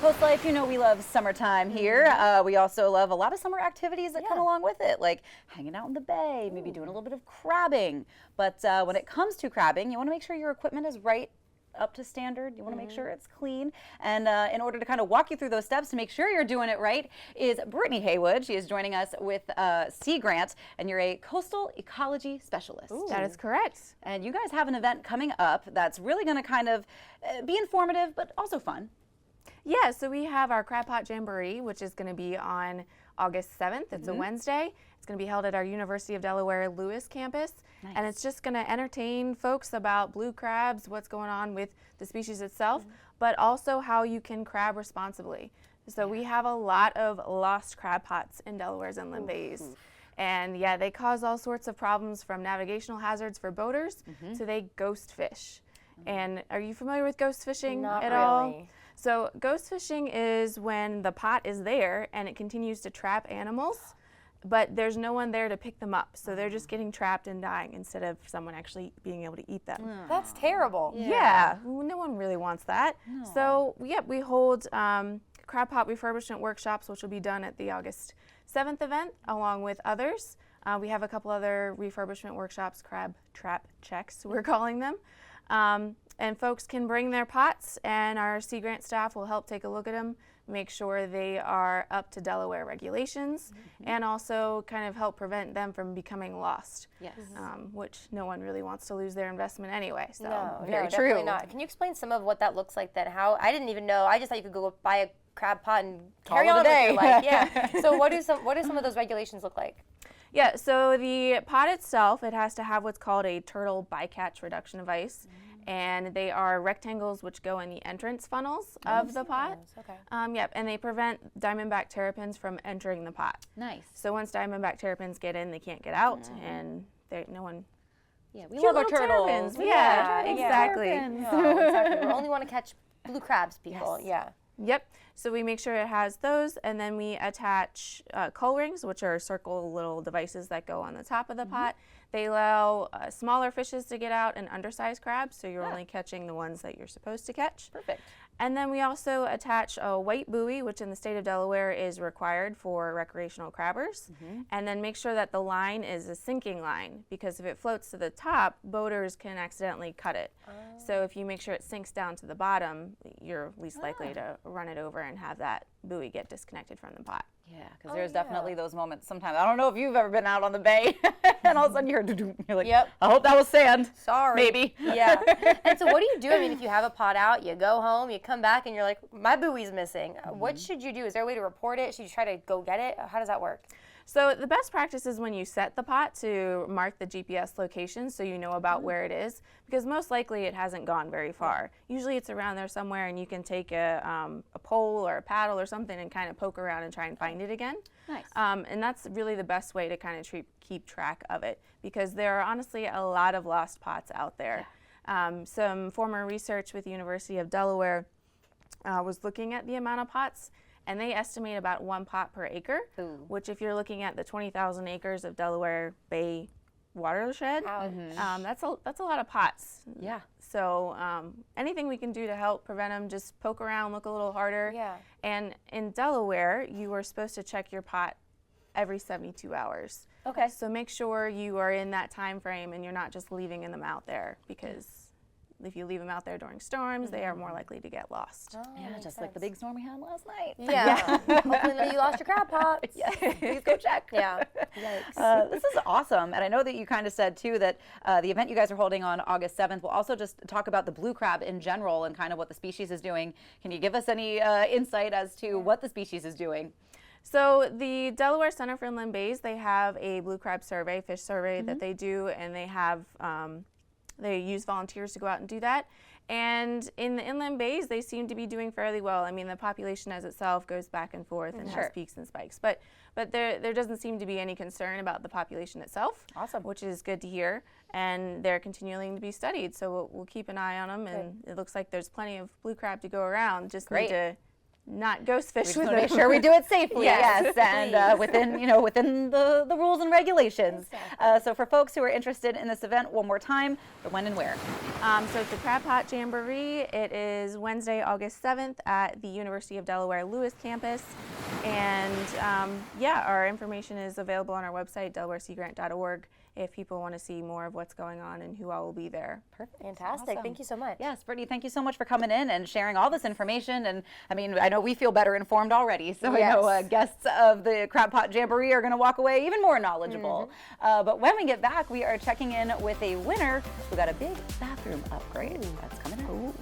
CoastLife, you know we love summertime here. We also love a lot of summer activities that come along with it, like hanging out in the bay, maybe doing a little bit of crabbing. But when it comes to crabbing, you want to make sure your equipment is right up to standard. You want to make sure it's clean. And in order to kind of walk you through those steps to make sure you're doing it right is Brittany Haywood. She is joining us with Sea Grant, and you're a Coastal Ecology Specialist. Ooh. That is correct. And you guys have an event coming up that's really going to kind of be informative, but also fun. Yeah, so we have our Crab Pot Jamboree, which is going to be on August 7th. It's a Wednesday. It's going to be held at our University of Delaware Lewes Campus. Nice. And it's just going to entertain folks about blue crabs, what's going on with the species itself, but also how you can crab responsibly. So we have a lot of lost crab pots in Delaware's inland bays. And yeah, they cause all sorts of problems, from navigational hazards for boaters to they ghost fish. And are you familiar with ghost fishing at all? So ghost fishing is when the pot is there and it continues to trap animals, but there's no one there to pick them up. So they're just getting trapped and dying instead of someone actually being able to eat them. That's terrible. Yeah, no one really wants that. No. So yeah, we hold crab pot refurbishment workshops, which will be done at the August 7th event, along with others. We have a couple other refurbishment workshops, crab trap checks, we're calling them. And folks can bring their pots, and our Sea Grant staff will help take a look at them, make sure they are up to Delaware regulations, and also kind of help prevent them from becoming lost. Yes. Which no one really wants to lose their investment anyway. So No, very definitely true. not. Can you explain some of what that looks like then? How I didn't even know. I just thought you could go buy a crab pot and carry on with your life. Yeah. So what do some of those regulations look like? Yeah, so the pot itself, it has to have what's called a turtle bycatch reduction device. And they are rectangles which go in the entrance funnels of the pot. Okay. Yep, and they prevent diamondback terrapins from entering the pot. Nice. So once diamondback terrapins get in, they can't get out, and no one. Yeah, we Cute love our little turtles. terrapins. We Yeah, love our turtles. exactly. No, exactly. We only want to catch blue crabs, people. Yes. Yeah. Yep. So we make sure it has those, and then we attach cull rings, which are circle little devices that go on the top of the pot. They allow smaller fishes to get out and undersized crabs, so you're only catching the ones that you're supposed to catch. Perfect. And then we also attach a white buoy, which in the state of Delaware is required for recreational crabbers. And then make sure that the line is a sinking line, because if it floats to the top, boaters can accidentally cut it. So if you make sure it sinks down to the bottom, you're least likely to run it over and have that buoy get disconnected from the pot. Yeah, because there's definitely those moments sometimes. I don't know if you've ever been out on the bay and all of a sudden you're like, I hope that was sand. Sorry. Maybe. Yeah. And so what do you do? I mean, if you have a pot out, you go home, you come back, and you're like, my buoy's missing. What should you do? Is there a way to report it? Should you try to go get it? How does that work? So the best practice is when you set the pot to mark the GPS location so you know about where it is, because most likely it hasn't gone very far. Usually it's around there somewhere, and you can take a pole or a paddle or something and kind of poke around and try and find it again. Nice. And that's really the best way to kind of keep track of it, because there are honestly a lot of lost pots out there. Some former research with the University of Delaware was looking at the amount of pots, and they estimate about 1 pot per acre, which if you're looking at the 20,000 acres of Delaware Bay watershed, that's a lot of pots. Yeah. So anything we can do to help prevent them, just poke around, look a little harder. Yeah. And in Delaware, you are supposed to check your pot every 72 hours. Okay. So make sure you are in that time frame and you're not just leaving them out there, because if you leave them out there during storms, they are more likely to get lost. Yeah, just like the big storm we had last night. Yeah. Hopefully you lost your crab pot. Yes, please go check. Yeah. Yikes. This is awesome. And I know that you kind of said, too, that the event you guys are holding on August 7th will also just talk about the blue crab in general and kind of what the species is doing. Can you give us any insight as to what the species is doing? So the Delaware Center for Inland Bays, they have a blue crab survey, fish survey that they do, and they have they use volunteers to go out and do that. And in the inland bays, they seem to be doing fairly well. I mean, the population as itself goes back and forth and has peaks and spikes. But there doesn't seem to be any concern about the population itself. Awesome. Which is good to hear. And they're continuing to be studied. So we'll keep an eye on them. And it looks like there's plenty of blue crab to go around. Just need to not ghost fish We with just want to them. make sure we do it safely, Yes. and within the rules and regulations. So for folks who are interested in this event, one more time, the when and where. So it's the Crab Pot Jamboree. It is Wednesday, August 7th at the University of Delaware Lewes Campus. And our information is available on our website, delawareseagrant.org, if people want to see more of what's going on and who all will be there. Perfect. Fantastic. Awesome. Thank you so much. Yes, Brittany, thank you so much for coming in and sharing all this information. And I mean, I know we feel better informed already. So I know guests of the Crab Pot Jamboree are going to walk away even more knowledgeable. But when we get back, we are checking in with a winner who got a big bathroom upgrade. That's coming up.